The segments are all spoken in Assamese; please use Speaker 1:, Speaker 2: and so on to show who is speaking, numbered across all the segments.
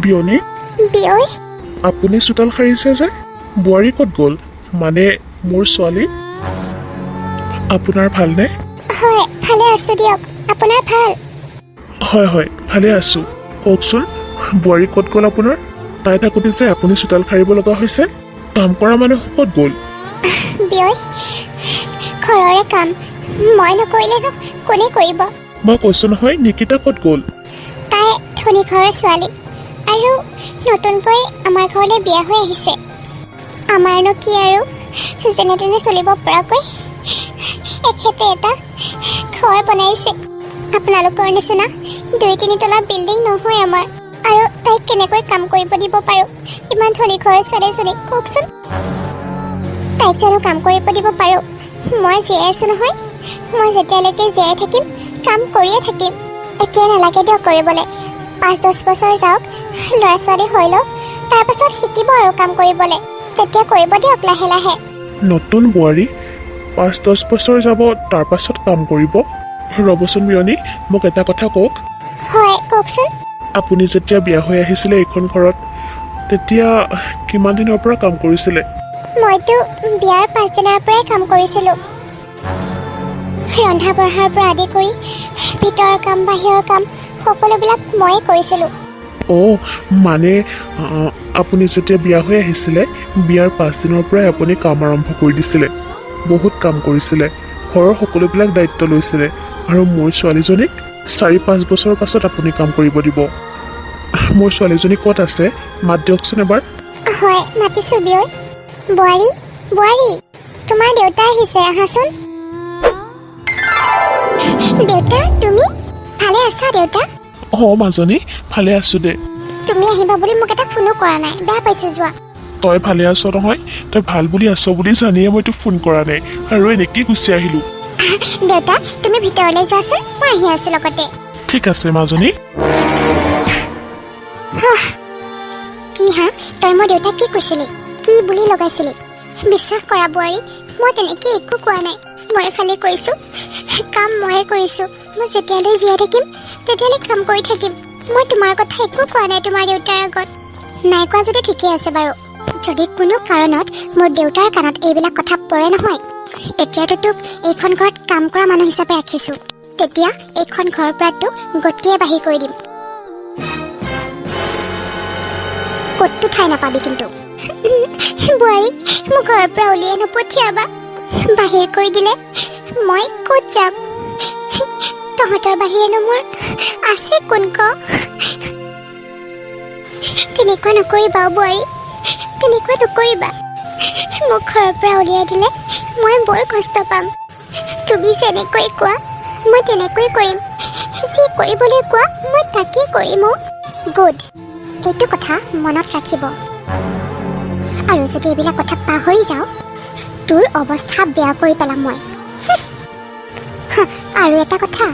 Speaker 1: বিয়নী
Speaker 2: বিয়ৈ
Speaker 1: আপুনি চোতাল সাৰিছে যে বোৱাৰী ক'ত গ'ল মানে মোৰ ছোৱালী আপোনাৰ ভালনে
Speaker 2: হয় ভালে আছোঁ দিয়ক আপোনাৰ ভাল
Speaker 1: হয় হয় ভালে আছোঁ কওকচোন বোৱাৰী ক'ত গ'ল আপোনাৰ তাই থাকোঁতে যে আপুনি চোতাল সাৰিব লগা হৈছে কাম কৰা মানুহ ক'ত গ'ল
Speaker 2: বিয়ৈ ঘৰৰে কাম মই নকৰিলেনো কোনে কৰিব
Speaker 1: মই কৈছোঁ নহয় নিকিতা ক'ত গ'ল
Speaker 2: তাই ধনী ঘৰৰ ছোৱালী আৰু নতুনকৈ আমাৰ ঘৰলৈ বিয়া হৈ আহিছে আমাৰনো কি আৰু যেনে তেনে চলিব পৰাকৈ এখেতে এটা ঘৰ বনাইছে আপোনালোকৰ নিচিনা 2-3 তলা বিল্ডিং নহয় আমাৰ আৰু তাইক কেনেকৈ কাম কৰিব দিব পাৰোঁ ইমান ধনী ঘৰৰ ছোৱালীজনী কওকচোন তাইক জানো কাম কৰিব দিব পাৰোঁ মই জীয়াই আছোঁ নহয় মই যেতিয়ালৈকে জীয়াই থাকিম কাম কৰিয়ে থাকিম এতিয়া নালাগে দিয়ক কৰিবলৈ 5-10 বছৰ যাওক ল'ৰা ছোৱালী হৈ লওক তাৰপাছত শিকিব আৰু কাম কৰিবলৈ তেতিয়া কৰিব দিয়ক লাহে লাহে
Speaker 1: নতুন বোৱাৰী 5-10 বছৰ যাব তাৰ পাছত কাম কৰিব ৰ'বচোন বিয়নী মোক এটা কথা কওক
Speaker 2: হয় কওকচোন
Speaker 1: আপুনি যেতিয়া বিয়া হৈ আহিছিলে এইখন ঘৰত তেতিয়া কিমান দিনৰ পৰা কাম কৰিছিলে
Speaker 2: মইতো বিয়াৰ 5 দিনৰ পৰাই কাম কৰিছিলোঁ ৰন্ধা বঢ়াৰ পৰা আদি কৰি ভিতৰৰ কাম বাহিৰৰ কাম সকলোবিলাক ময়ে কৰিছিলোঁ
Speaker 1: অঁ মানে আপুনি যেতিয়া বিয়া হৈ আহিছিলে বিয়াৰ 5 দিনৰ পৰাই আপুনি কাম আৰম্ভ কৰি দিছিলে বহুত কাম কৰিছিলে ঘৰৰ সকলোবিলাক দায়িত্ব লৈছিলে আৰু মোৰ ছোৱালীজনীক 4-5 বছৰৰ পাছত আপুনি কাম কৰিব দিব মোৰ ছোৱালীজনী ক'ত আছে মাত দিয়কচোন এবাৰ
Speaker 2: হয় মাতিছোঁ বিয়ৈ বোৱাৰী বোৱাৰী তোমাৰ দেউতা আহিছে আহাচোন দেউতা তুমি ভালে আছা দেউতা
Speaker 1: অঁ মাজনী ভালে আছোঁ দে
Speaker 2: তুমি আহিবা বুলি মোক এটা ফোনো কৰা নাই বেয়া পাইছোঁ যোৱা
Speaker 1: তই ভালে আছ নহয় তই ভাল বুলি আছ বুলি জানিয়ে মই তোক ফোন কৰা নাই আৰু এনেকেই গুচি আহিলোঁ
Speaker 2: দেউতা তুমি ভিতৰলৈ যোৱাচোন মই আহি আছোঁ লগতে
Speaker 1: ঠিক আছে মাজনী
Speaker 2: কি হা তই মোৰ দেউতাক কি কৈছিলি কি বুলি লগাইছিলি বিশ্বাস কৰা বোৱাৰী মই তেনেকৈ একো কোৱা নাই মই খালি কৈছোঁ কাম ময়ে কৰিছোঁ মই যেতিয়ালৈ জীয়াই থাকিম তেতিয়ালৈ কাম কৰি থাকিম মই তোমাৰ কথা একো কোৱা নাই তোমাৰ দেউতাৰ আগত নাই কোৱা যদি ঠিকেই আছে বাৰু যদি কোনো কাৰণত মোৰ দেউতাৰ কাণত এইবিলাক কথা পৰে নহয় এতিয়াতো তোক এইখন ঘৰত কাম কৰা মানুহ হিচাপে ৰাখিছোঁ তেতিয়া এইখন ঘৰৰ পৰা তোক গতিয়ে বাহিৰ কৰি দিম ক'তো ঠাই নাপাবি কিন্তু বোৱাৰী মোক ঘৰৰ পৰা উলিয়াই নপঠিয়াবা বাহিৰ কৰি দিলে মই ক'ত যাম তহঁতৰ বাহিৰেনো মোৰ আছে কোন ক তেনেকুৱা নকৰিবা বোৱাৰী তেনেকুৱা নকৰিবা মোক ঘৰৰ পৰা উলিয়াই দিলে মই বৰ কষ্ট পাম তুমি যেনেকৈ কোৱা মই তেনেকৈ কৰিম যি কৰিবলৈ কোৱা মই তাকেই কৰিম গুড এইটো কথা মনত ৰাখিব আৰু যদি এইবিলাক কথা পাহৰি যাওঁ তোৰ অৱস্থা বেয়া কৰি পেলাম মই আৰু এটা কথা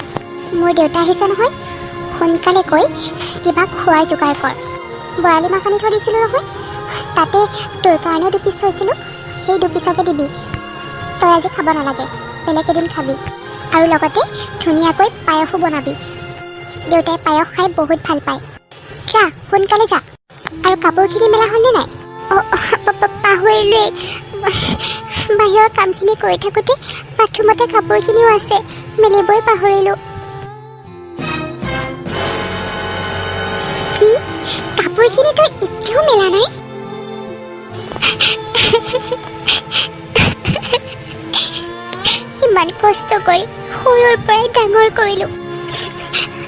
Speaker 2: মোৰ দেউতা আহিছে নহয় সোনকালে কৈ কিবা খোৱাৰ যোগাৰ কৰ বৰালি মাছ আনি থৈ দিছিলোঁ নহয় তাতে তোৰ কাৰণে 2 পিচ থৈছিলোঁ সেই 2 পিচকে দিবি তই আজি খাব নালাগে বেলেগ এদিন খাবি আৰু লগতে ধুনীয়াকৈ পায়সো বনাবি দেউতাই পায়স খাই বহুত ভাল পায় যা সোনকালে যা আৰু কাপোৰখিনি মেলা হ'লনে নাই পাহৰিলোৱেই বাহিৰৰ কামখিনি কৰি থাকোঁতে বাথৰুমতে কাপোৰখিনিও আছে মেলিবই পাহৰিলোঁ কি কাপোৰখিনি তই এতিয়াও মেলা নাই ইমান কষ্ট কৰি সৰুৰ পৰাই ডাঙৰ কৰিলোঁ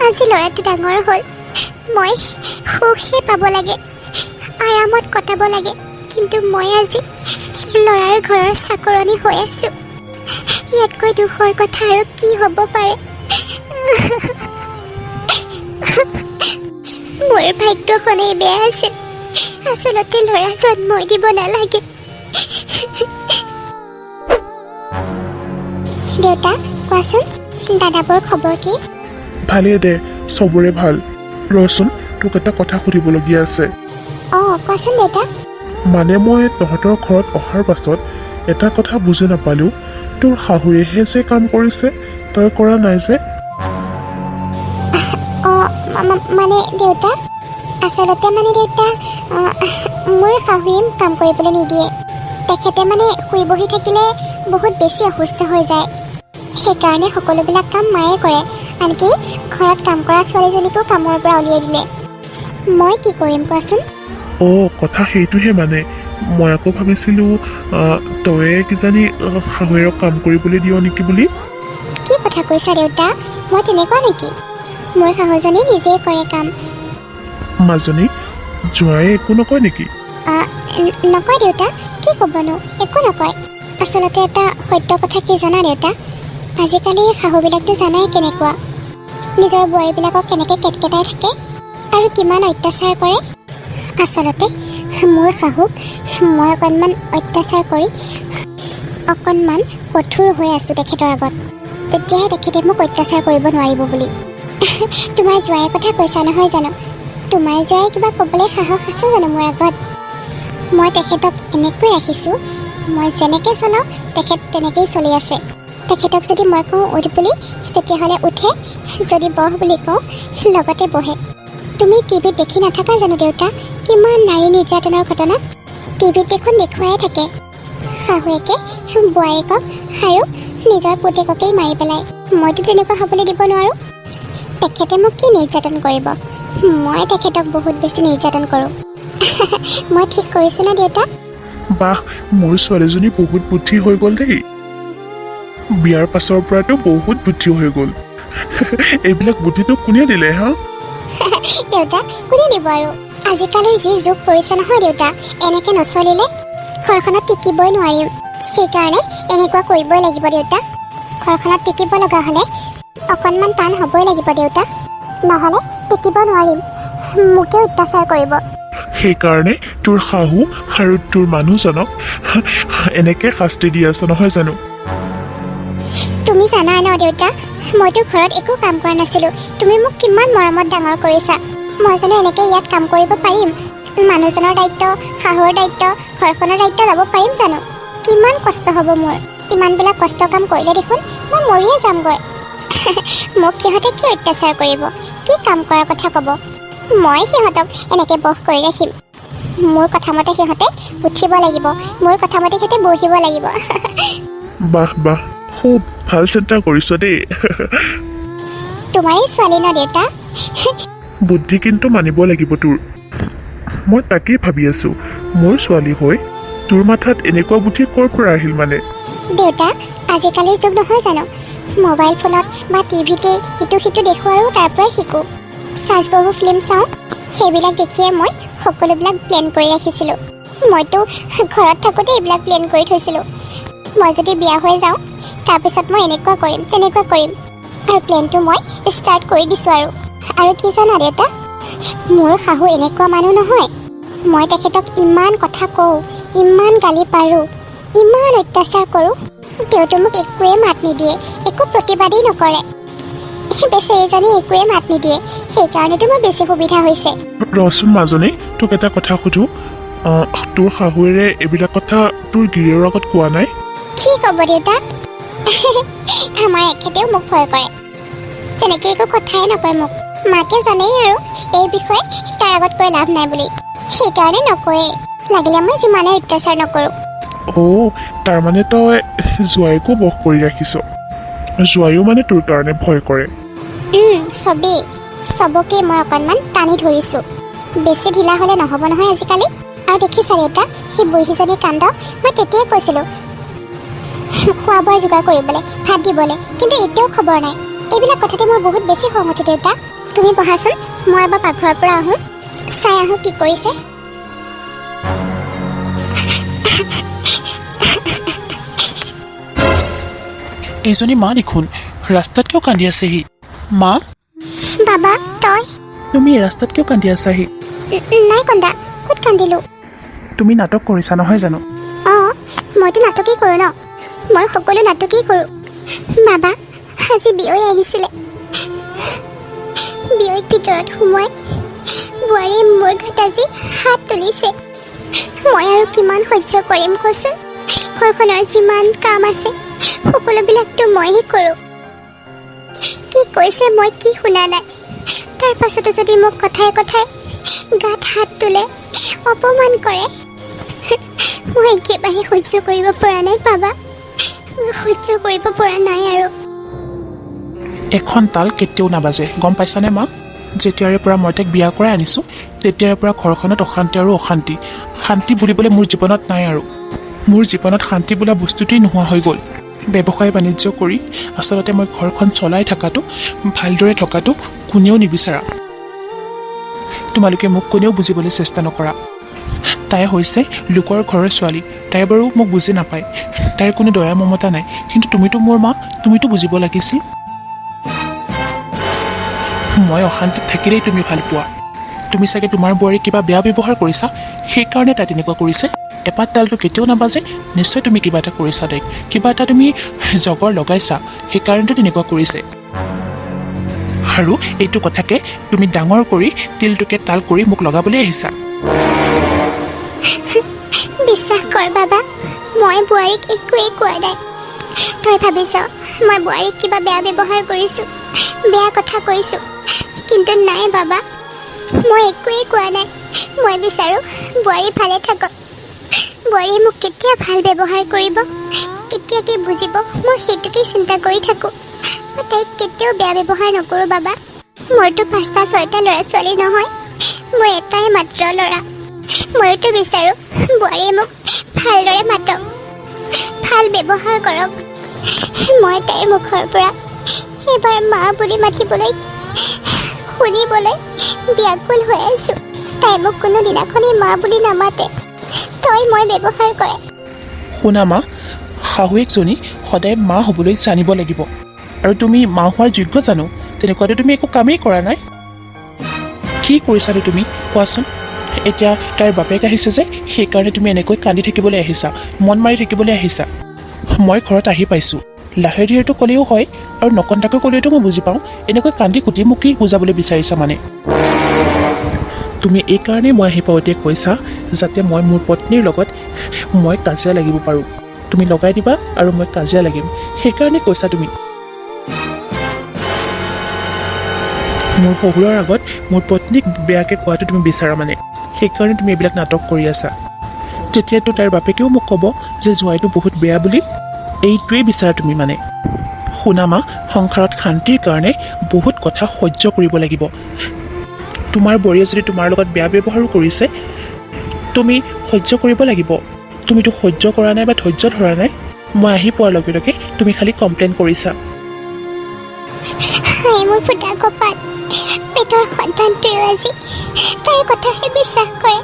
Speaker 2: আজি ল'ৰাটো ডাঙৰ হ'ল মই সুখে পাব লাগে আৰামত কটাব লাগে কিন্তু মই আজি ল'ৰাৰ ঘৰৰ চাকৰণী হৈ আছোঁ ইয়াতকৈ দুখৰ কথা আৰু কি হ'ব পাৰে মোৰ ভাগ্যখনেই বেয়া আছিল আচলতে ল'ৰা জন্মই দিব নালাগে দেউতা কোৱাচোন দাদাবোৰ খবৰ কি
Speaker 1: ভালেই দে চবৰে ভাল ৰচোন তোক এটা কথা সুধিবলগীয়া আছে
Speaker 2: অঁ কোৱাচোন দেউতা
Speaker 1: মানে মই তহঁতৰ ঘৰত অহাৰ পাছত এটা কথা বুজি নাপালোঁ তোৰ শাহুৱেহে যে কাম কৰিছে তই কৰা নাই যে
Speaker 2: মানে দেউতা আচলতে মানে দেউতা মোৰ শাহুৱেম কাম কৰিবলৈ নিদিয়ে তেখেতে মানে শুই বহি থাকিলে বহুত বেছি অসুস্থ হৈ যায় সেইকাৰণে সকলোবিলাক কাম মায়ে কৰে আনকি ঘৰত কাম কৰা ছোৱালীজনীকো কামৰ পৰা উলিয়াই দিলে মই কি কৰিম কোৱাচোন
Speaker 1: কথা সেইটোহে মানে মই আকৌ ভাবিছিলোঁ তয়ে কিজানি শাহুৱেৰক কাম কৰিবলৈ দিয় নেকি বুলি
Speaker 2: কি কথা কৈছা দেউতা মই তেনেকুৱা নেকি মোৰ শাহুজনী নিজেই কৰে কাম
Speaker 1: মাজনী জোঁৱায়ে একো নকয় নেকি
Speaker 2: নকয় দেউতা কি ক'বনো একো নকয় আচলতে এটা সত্য কথা কি জানা দেউতা আজিকালি শাহুবিলাকতো জানাই কেনেকুৱা নিজৰ বোৱাৰীবিলাকক কেনেকৈ কেটকেটাই থাকে আৰু কিমান অত্যাচাৰ কৰে আচলতে মোৰ শাহুক মই অকণমান অত্যাচাৰ কৰি অকণমান কঠোৰ হৈ আছোঁ তেখেতৰ আগত তেতিয়াহে তেখেতে মোক অত্যাচাৰ কৰিব নোৱাৰিব বুলি তোমাৰ জোঁৱাইৰ কথা কৈছা নহয় জানো তোমাৰ জোঁৱাই কিবা ক'বলৈ সাহস আছে জানো মোৰ আগত মই তেখেতক এনেকৈ ৰাখিছোঁ মই যেনেকৈ চলাওঁ তেখেত তেনেকৈয়ে চলি আছে তেখেতক যদি মই কওঁ উঠ বুলি তেতিয়াহ'লে উঠে যদি বহ বুলি কওঁ লগতে বহে তুমি টিভিত দেখি নাথাকা জানো দেউতা কিমান নাৰী নিৰ্যাতনৰ ঘটনা টিভিত দেখোন দেখুৱাই থাকে শাহুৱেকে বোৱাৰীকক আৰু নিজৰ পুতেককেই মাৰি পেলায় মইতো তেনেকুৱা হ'বলৈ দিব নোৱাৰোঁ তেখেতে মোক কি নিৰ্যাতন কৰিব মই তেখেতক বহুত বেছি নিৰ্যাতন কৰোঁ মই ঠিক কৰিছোঁ না দেউতা
Speaker 1: বাহ মোৰ ছোৱালীজনী বহুত বুদ্ধি হৈ গ'ল দেই বিয়াৰ পাছৰ পৰাতো বহুত বুদ্ধি হৈ গ'ল এইবিলাক বুদ্ধিটো কোনে দিলে হা
Speaker 2: দেউতা কোনে দিব আৰু আজিকালিৰ যি যুগ পৰিছে নহয় দেউতা এনেকৈ নচলিলে ঘৰখনত টিকিবই নোৱাৰিম সেইকাৰণে এনেকুৱা কৰিবই লাগিব দেউতা ঘৰখনত টিকিব লগা হ'লে অকণমান টান হ'বই লাগিব দেউতা নহ'লে টিকিব নোৱাৰিম মোকে অত্যাচাৰ কৰিব
Speaker 1: সেইকাৰণে তোৰ শাহু আৰু তোৰ মানুহজনক এনেকৈ শাস্তি দি আছ নহয় জানো
Speaker 2: তুমি জানা ন দেউতা মইতো ঘৰত একো কাম কৰা নাছিলোঁ তুমি মোক কিমান মৰমত ডাঙৰ কৰিছা মই জানো এনেকৈ ইয়াত কাম কৰিব পাৰিম মানুহজনৰ দায়িত্ব শাহুৰ দায়িত্ব ঘৰখনৰ দায়িত্ব ল'ব পাৰিম জানো কিমান কষ্ট হ'ব মোৰ ইমানবিলাক কষ্ট কাম কৰিলে দেখোন মই মৰিয়ে যামগৈ মোক সিহঁতে কি অত্যাচাৰ কৰিব কি কাম কৰাৰ কথা ক'ব মই সিহঁতক এনেকৈ বহ কৰি ৰাখিম মোৰ কথামতে সিহঁতে উঠিব লাগিব মোৰ কথামতে সিহঁতে বহিব লাগিব
Speaker 1: বাহ বাহ খুব ভাল চিন্তা কৰিছ দেই
Speaker 2: তোমাৰেই ছোৱালী ন দেউতা
Speaker 1: বুদ্ধি কিন্তু মানিব লাগিব তোৰ মই তাকেই ভাবি আছোঁ মোৰ ছোৱালী হৈ তোৰ মাথাত এনেকুৱা বুদ্ধি ক'ৰ পৰা আহিল মানে
Speaker 2: দেউতা আজিকালিৰ যুগ নহয় জানো মোবাইল ফোনত বা টিভিতে ইটো সিটো দেখোঁ আৰু তাৰ পৰাই শিকোঁ চাৰ্চবহু ফিল্ম চাওঁ সেইবিলাক দেখিয়ে মই সকলোবিলাক প্লেন কৰি ৰাখিছিলোঁ মইতো ঘৰত থাকোঁতে এইবিলাক প্লেন কৰি থৈছিলোঁ মই যদি বিয়া হৈ যাওঁ তাৰপিছত মই এনেকুৱা কৰিম তেনেকুৱা কৰিম আৰু প্লেনটো মই ষ্টাৰ্ট কৰি দিছোঁ আৰু কি জানা দেউতা মোৰ শাহু এনেকুৱা মানুহ নহয় মই তেখেতক ইমান কথা কওঁ ইমান গালি পাৰোঁ ইমান অত্যাচাৰ কৰোঁ তেওঁতো মোক একোৱে মাত নিদিয়ে একো প্ৰতিবাদেই নকৰে বেচেৰীজনী একোৱে মাত নিদিয়ে সেইকাৰণেতো মোৰ বেছি সুবিধা হৈছে
Speaker 1: ৰচোন মাজনী তোক এটা কথা সুধো তোৰ শাহুৱেৰে এইবিলাক কথা তোৰ গিৰিয়েৰৰ আগত কোৱা নাই
Speaker 2: কি ক'ব দেউতা আমাৰ এখেতেও মোক ভয় কৰে তেনেকৈ একো কথাই নকয় মোক মাকে জানেই আৰু এই বিষয়ে তাৰ আগত কৈ লাভ নাই বুলি সেইকাৰণে নকয়েই লাগিলে মই যিমানে অত্যাচাৰ নকৰোঁ
Speaker 1: তাৰমানে তই জোৱাইকো বস কৰি ৰাখিছ জোৱাইও মানে তোৰ কাৰণে ভয় কৰে
Speaker 2: চবকে মই অকণমান টানি ধৰিছোঁ বেছি ঢিলা হ'লে নহ'ব নহয় আজিকালি আৰু দেখিছা দেউতা সেই বুঢ়ীজনী কাণ্ড মই তেতিয়াই কৈছিলোঁ খোৱা বোৱা যোগাৰ কৰিবলৈ ভাত দিবলৈ কিন্তু এতিয়াও খবৰ নাই এইবিলাক কথাতে মই বহুত বেছি খং উঠে দেউতা তুমি বহাচোন মই এবাৰ পাকঘৰৰ পৰা আহোঁ চাই আহোঁ কি কৰিছে
Speaker 3: এইজনী মা দেখোন ৰাস্তাত কিয় কান্দি আছেহি মা
Speaker 2: বাবা তই
Speaker 3: তুমি এই ৰাস্তাত কিয় কান্দি আছাহি
Speaker 2: নাই কন্দা ক'ত কান্দিলোঁ
Speaker 3: তুমি নাটক কৰিছা নহয় জানো
Speaker 2: অঁ মইতো নাটকেই কৰোঁ ন মই সকলো নাটকেই কৰোঁ বাবা আজি বিয়ৈ আহিছিলে বিয়ৈৰ ভিতৰত সোমোৱাই বোৱাৰীয়ে মোৰ গাত আজি হাত তুলিছে মই আৰু কিমান সহ্য কৰিম কচোন ঘৰখনৰ যিমান কাম আছে সকলোবিলাকতো মইহে কৰোঁ কি কৈছে মই কি শুনা নাই তাৰ পাছতো যদি মোক কথাই কথাই গাত হাত তোলে, অপমান কৰে, মই একেবাৰে সহ্য কৰিব পৰা নাই বাবা। মই সহ্য কৰিব পৰা নাই আৰু।
Speaker 3: এখন তাল কেতিয়াও নাবাজে, গম পাইছানে মা? যেতিয়াৰে পৰা মই তাইক বিয়া কৰাই আনিছোঁ তেতিয়াৰে পৰা ঘৰখনত অশান্তি আৰু অশান্তি। শান্তি বুলিবলৈ মোৰ জীৱনত নাই আৰু। মোৰ জীৱনত শান্তি বোলা বস্তুটোৱেই নোহোৱা হৈ গ'ল। ব্যৱসায় বাণিজ্য কৰি আচলতে মই ঘৰখন চলাই থকাটো, ভালদৰে থকাটো কোনেও নিবিচাৰা। তোমালোকে মোক কোনেও বুজিবলৈ চেষ্টা নকৰা। তাই হৈছে লোকৰ ঘৰৰ ছোৱালী, তাই বাৰু মোক বুজি নাপায়, তাইৰ কোনো দয়া মমতা নাই। কিন্তু তুমিতো মোৰ মা, তুমিতো বুজিব লাগিছিল। মই অশান্তিত থাকিলেই তুমি ভাল পোৱা। তুমি চাগে তোমাৰ বোৱাৰীক কিবা বেয়া ব্যৱহাৰ কৰিছা, সেইকাৰণে তাই তেনেকুৱা কৰিছে। এপাত তালটো কেতিয়াও নাবাজে, নিশ্চয় তুমি কিবা এটা কৰিছা তাইক, কিবা এটা তুমি জগৰ লগাইছা, সেইকাৰণেতো তেনেকুৱা কৰিছে। আৰু এইটো কথাকে তুমি ডাঙৰ কৰি তিলটোকে তাল কৰি মোক লগাবলৈ আহিছা।
Speaker 2: বিশ্বাস কৰ বাবা, মই বোৱাৰীক একোৱেই কোৱা নাই। তই ভাবিছ মই বোৱাৰীক কিবা বেয়া ব্যৱহাৰ কৰিছোঁ, বেয়া কথা কৈছোঁ, কিন্তু নাই বাবা, মই একোৱেই কোৱা নাই। মই বিচাৰোঁ বোৱাৰী ভালে থাকক। বোৱাৰীয়ে মোক কেতিয়া ভাল ব্যৱহাৰ কৰিব, কেতিয়া কি বুজিব, মই সেইটোকেই চিন্তা কৰি থাকোঁ। মই তাইক কেতিয়াও বেয়া ব্যৱহাৰ নকৰোঁ বাবা। মোৰতো 5টা 6টা ল'ৰা ছোৱালী নহয়, মোৰ এটাই মাত্ৰ ল'ৰা। মইতো বিচাৰোঁ বোৱাৰীয়ে মোক ভালদৰে মাতক, ভাল ব্যৱহাৰ কৰক। মই তাইৰ মুখৰ পৰা এবাৰ মা বুলি মাতিবলৈ, শুনিবলৈ ব্যাকুল হৈ আছোঁ। তাই মোক কোনো দিনাখনেই মা বুলি নামাতে, তই মই ব্যৱহাৰ কৰে।
Speaker 3: শুনা মা, শাহুৱেকজনী সদায় মা হ'বলৈ জানিব লাগিব। আৰু তুমি মা হোৱাৰ যোগ্য জানো? তেনেকুৱাতো তুমি একো কামেই কৰা নাই। কি কৰিছানো তুমি কোৱাচোন? এতিয়া তাইৰ বাপেক আহিছে যে, সেইকাৰণে তুমি এনেকৈ কান্দি থাকিবলৈ আহিছা, মন মাৰি থাকিবলৈ আহিছা। মই ঘৰত আহি পাইছোঁ, লাহে ধীৰেতো ক'লেও হয়, আৰু নকন্দাকৈ ক'লেওতো মই বুজি পাওঁ। এনেকৈ কান্দি কুটি মোক কি বুজাবলৈ বিচাৰিছা মানে? তুমি এইকাৰণেই মই আহি পাওঁতে কৈছা যাতে মই মোৰ পত্নীৰ লগত মই কাজিয়া লাগিব পাৰোঁ। তুমি লগাই দিবা আৰু মই কাজিয়া লাগিম, সেইকাৰণে কৈছা তুমি। মোৰ শহুৰৰ আগত মোৰ পত্নীক বেয়াকৈ কোৱাটো তুমি বিচাৰা মানে, সেইকাৰণে তুমি এইবিলাক নাটক কৰি আছা। তেতিয়াতো তাইৰ বাপেকেও মোক ক'ব যে জোৱাইটো বহুত বেয়া বুলি। এইটোৱেই বিচাৰা তুমি মানে। শুনা মা, সংসাৰত শান্তিৰ কাৰণে বহুত কথা সহ্য কৰিব লাগিব। তোমাৰ বোৱাৰীয়ে যদি তোমাৰ লগত বেয়া ব্যৱহাৰো কৰিছে, তুমি সহ্য কৰিব লাগিব। তুমিতো সহ্য কৰা নাই বা ধৈৰ্য ধৰা নাই। মই আহি পোৱাৰ লগে লগে তুমি খালি কমপ্লেইন কৰিছা।
Speaker 2: হাই মোৰ ফুটা কপাল, পেটৰ সন্তানটোৱেও আজি তাইৰ কথাহে বিশ্বাস কৰে।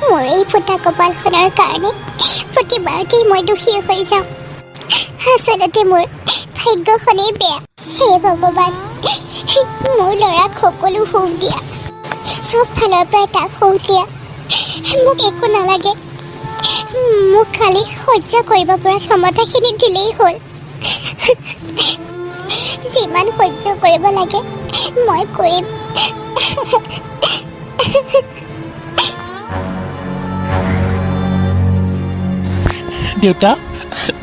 Speaker 2: মোৰ এই ফুটা কপালখনৰ কাৰণে প্ৰতিবাৰতেই মই দোষী হৈ যাওঁ। আচলতে মোৰ ভাগ্যখনেই বেয়া। হে ভগৱান, মোৰ ল'ৰাক সকলো সুখ দিয়া, চব ফালৰ পৰাই তাক সুখ দিয়া। মোক একো নালাগে, মোক খালি সহ্য কৰিব পৰা ক্ষমতাখিনি দিলেই হ'ল। যিমান সহ্য কৰিব লাগে মই কৰিম।
Speaker 3: দেউতা,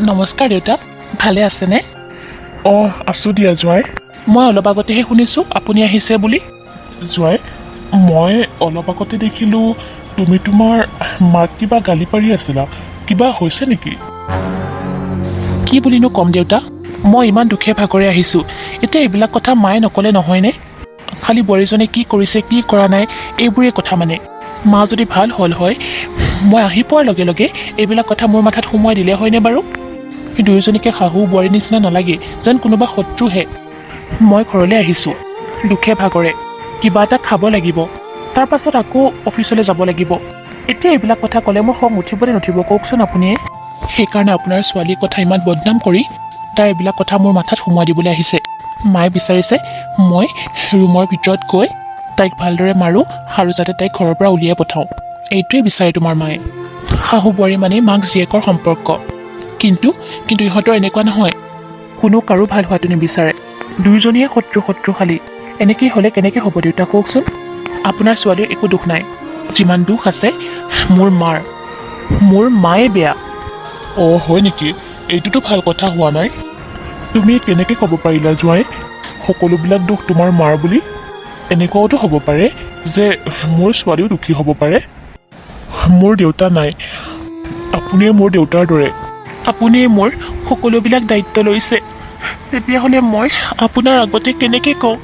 Speaker 3: নমস্কাৰ দেউতা, ভালে আছেনে?
Speaker 1: অঁ, আছোঁ দিয়া জোঁৱাই।
Speaker 3: মই অলপ আগতেহে শুনিছোঁ আপুনি আহিছে বুলি।
Speaker 1: জোঁৱাই, মই অলপ আগতে দেখিলোঁ তুমি তোমাৰ মাক কিবা গালি পাৰি আছিলা, কিবা হৈছে নেকি?
Speaker 3: কি বুলিনো ক'ম দেউতা, মই ইমান দুখে ভাগৰে আহিছোঁ। এতিয়া এইবিলাক কথা মায়ে নক'লে নহয়নে? খালি বোৱাৰীজনে কি কৰিছে কি কৰা নাই এইবোৰেই কথা মানে। মা যদি ভাল হ'ল হয়, মই আহি পোৱাৰ লগে লগে এইবিলাক কথা মোৰ মাথাত সোমোৱাই দিলে হয়নে বাৰু? দুয়োজনীকে শাহু বোৱাৰীৰ নিচিনা নালাগে, যেন কোনোবা শত্ৰুহে। মই ঘৰলৈ আহিছোঁ দুখে ভাগৰে, কিবা এটা খাব লাগিব, তাৰ পাছত আকৌ অফিচলৈ যাব লাগিব। এতিয়া এইবিলাক কথা ক'লে মোৰ খং উঠিবলৈ নুঠিব কওকচোন আপুনিয়ে? সেইকাৰণে আপোনাৰ ছোৱালীৰ কথা ইমান বদনাম কৰি তাৰ এইবিলাক কথা মোৰ মাথাত সোমোৱাই দিবলৈ আহিছে। মায়ে বিচাৰিছে মই ৰুমৰ ভিতৰত গৈ তাইক ভালদৰে মাৰোঁ আৰু যাতে তাইক ঘৰৰ পৰা উলিয়াই পঠাওঁ। এইটোৱে বিচাৰে তোমাৰ মায়ে। শাহু বোৱাৰী মানেই মাক জীয়েকৰ সম্পৰ্ক। কিন্তু ইহঁতৰ এনেকুৱা নহয়, কোনো কাৰো ভাল হোৱাটো নিবিচাৰে। দুয়োজনীয়ে শত্ৰুশালী। এনেকেই হ'লে কেনেকৈ হ'ব দেউতা কওকচোন? আপোনাৰ ছোৱালীৰ একো দুখ নাই, যিমান দুখ আছে মোৰ মাৰ। মোৰ মায়ে বেয়া।
Speaker 1: অঁ, হয় নেকি? এইটোতো ভাল কথা হোৱা নাই। তুমি কেনেকৈ ক'ব পাৰিলা জোঁৱাই সকলোবিলাক দুখ তোমাৰ মাৰ বুলি? এনেকুৱাওতো হ'ব পাৰে যে মোৰ ছোৱালীও দুখী হ'ব পাৰে। মোৰ দেউতা নাই, আপুনিয়ে মোৰ দেউতাৰ দৰে।
Speaker 3: আপুনিয়ে মোৰ সকলোবিলাক দায়িত্ব লৈছে, তেতিয়াহ'লে মই আপোনাৰ আগতে কেনেকৈ কওঁ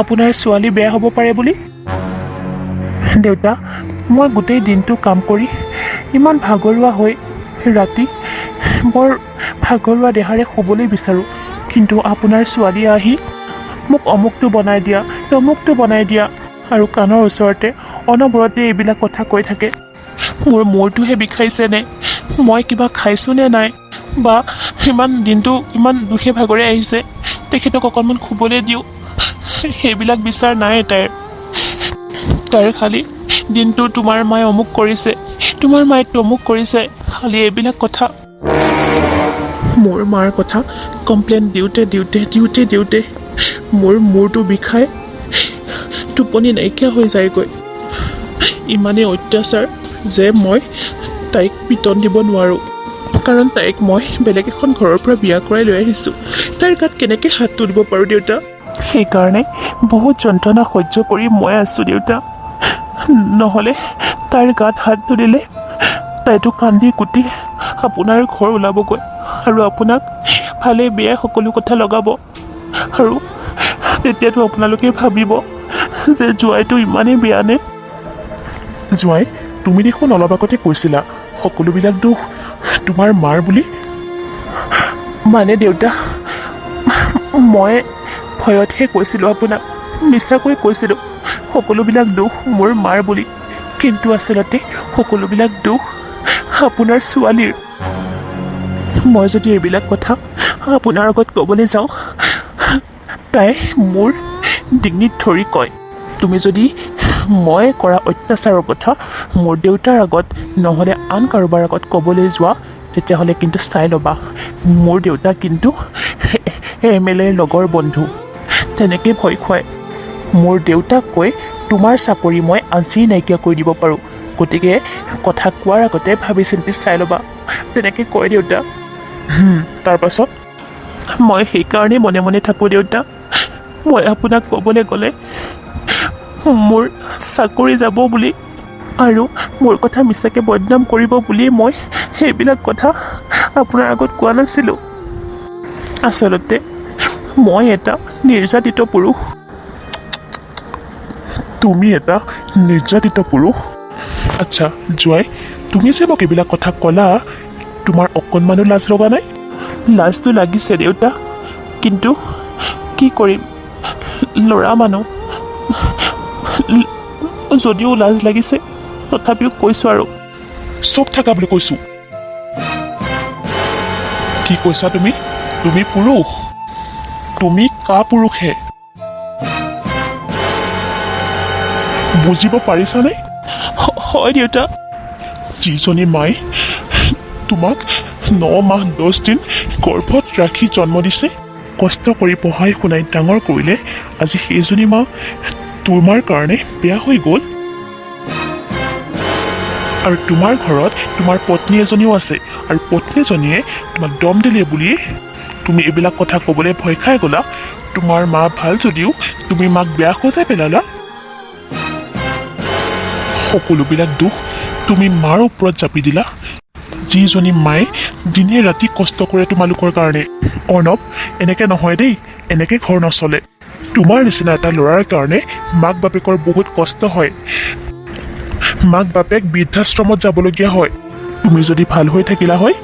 Speaker 3: আপোনাৰ ছোৱালী বেয়া হ'ব পাৰে বুলি? দেউতা, মই গোটেই দিনটো কাম কৰি ইমান ভাগৰুৱা হৈ ৰাতি বৰ ভাগৰুৱা দেহাৰে শুবলৈ বিচাৰোঁ, কিন্তু আপোনাৰ ছোৱালীয়ে আহি মোক অমুকটো বনাই দিয়া, তমুকটো বনাই দিয়া আৰু কাণৰ ওচৰতে অনবৰতে এইবিলাক কথা কৈ থাকে। মোৰ মূৰটোহে বিষাইছে নে, মই কিবা খাইছোঁ নে নাই, বা ইমান দিনটো ইমান দুখে ভাগৰে আহিছে, তেখেতক অকণমান শুবলৈ দিওঁ, সেইবিলাক বিচাৰ নাই তাইৰ খালি দিনটো তোমাৰ মায়ে অমুক কৰিছে, তোমাৰ মায়ে তমুক কৰিছে, খালি এইবিলাক কথা। মোৰ মাৰ কথা কমপ্লেইন দিওঁতে মোৰ মূৰটো বিষাই টোপনি নাইকিয়া হৈ যায়গৈ। ইমানেই অত্যাচাৰ যে মই তাইক পিটন দিব নোৱাৰোঁ, কাৰণ তাইক মই বেলেগ এখন ঘৰৰ পৰা বিয়া কৰাই লৈ আহিছোঁ। তাইৰ গাত কেনেকৈ হাত তুলিব পাৰোঁ দেউতা? সেইকাৰণে বহুত যন্ত্ৰণা সহ্য কৰি মই আছোঁ দেউতা। নহ'লে তাইৰ গাত হাত তুলিলে তাইতো কান্দি কুটি আপোনাৰ ঘৰ ওলাবগৈ আৰু আপোনাক ভালে বেয়া সকলো কথা লগাব, আৰু তেতিয়াতো আপোনালোকে ভাবিব যে জোঁৱাইটো ইমানেই বেয়া নে।
Speaker 1: জোঁৱাই, তুমি দেখোন অলপ আগতে কৈছিলা সকলোবিলাক দুখ তোমাৰ মাৰ বুলি।
Speaker 3: মানে দেউতা, মই ভয়তহে কৈছিলোঁ আপোনাক, মিছাকৈ কৈছিলোঁ সকলোবিলাক দুখ মোৰ মাৰ বুলি, কিন্তু আচলতে সকলোবিলাক দুখ আপোনাৰ ছোৱালীৰ। মই যদি এইবিলাক কথা আপোনাৰ আগত ক'বলৈ যাওঁ, তাই মোৰ ডিঙিত ধৰি কয়। তুমি যদি মই কৰা অত্যাচাৰৰ কথা মোৰ দেউতাৰ আগত নহ'লে আন কাৰোবাৰ আগত ক'বলৈ যোৱা, তেতিয়াহ'লে কিন্তু চাই ল'বা, মোৰ দেউতা কিন্তু MLAৰ লগৰ বন্ধু, তেনেকৈ ভয় খুৱায়। মোৰ দেউতাক কৈ তোমাৰ চাকৰি মই আজিয়ে নাইকিয়া কৰি দিব পাৰোঁ, গতিকে কথা কোৱাৰ আগতে ভাবি চিন্তি চাই ল'বা, তেনেকৈ কয় দেউতা।
Speaker 1: তাৰ পাছত
Speaker 3: মই সেইকাৰণেই মনে মনে থাকোঁ দেউতা। মই আপোনাক ক'বলৈ গ'লে মোৰ চাকৰি যাব বুলি আৰু মোৰ কথা মিছাকৈ বদনাম কৰিব বুলি মই সেইবিলাক কথা আপোনাৰ আগত কোৱা নাছিলোঁ। আচলতে মই এটা নিৰ্যাতিত পুৰুষ।
Speaker 1: তুমি এটা নিৰ্যাতিত পুৰুষ? আচ্ছা জোঁৱাই, তুমি যে মোক এইবিলাক কথা ক'লা, তোমাৰ অকণমানো লাজ লগা নাই?
Speaker 3: লাজটো লাগিছে দেউতা, কিন্তু কি কৰিম, ল'ৰা মানুহ, যদিও লাজ লাগিছে তথাপিও কৈছোঁ আৰু।
Speaker 1: চুপ থাকা বুলি কৈছোঁ। কি কৈছা তুমি? তুমি পুৰুষ? তুমি কা পুৰুষহে বুজিব পাৰিছানে?
Speaker 3: হয় দেউতা।
Speaker 1: যিজনী মায়ে তোমাক 9 মাহ 10 দিন গৰ্ভত ৰাখি জন্ম দিছে, কষ্ট কৰি পঢ়াই শুনাই ডাঙৰ কৰিলে, আজি সেইজনী মা তোমাৰ কাৰণে বেয়া হৈ গ'ল। আৰু তোমাৰ ঘৰত তোমাৰ পত্নী এজনীও আছে, আৰু পত্নীজনীয়ে তোমাক দম দিলে বুলিয়ে তুমি এইবিলাক কথা ক'বলৈ ভয় খাই গ'লা। তোমাৰ মা ভাল যদিও তুমি মাক বেয়া সজাই পেলালা। সকলোবিলাক দুখ তুমি মাৰ ওপৰত জাপি দিলা, যিজনী মায়ে দিনে ৰাতি কষ্ট কৰে তোমালোকৰ কাৰণে। অৰ্ণৱ, এনেকৈ নহয় দেই, এনেকৈ ঘৰ নচলে। তোমাৰ নিচিনা এটা ল'ৰাৰ কাৰণে মাক বাপেকৰ বহুত কষ্ট হয়, মাক বাপেক বৃদ্ধাশ্ৰমত যাবলগীয়া হয়। তুমি যদি ভাল হৈ থাকিলা হয়,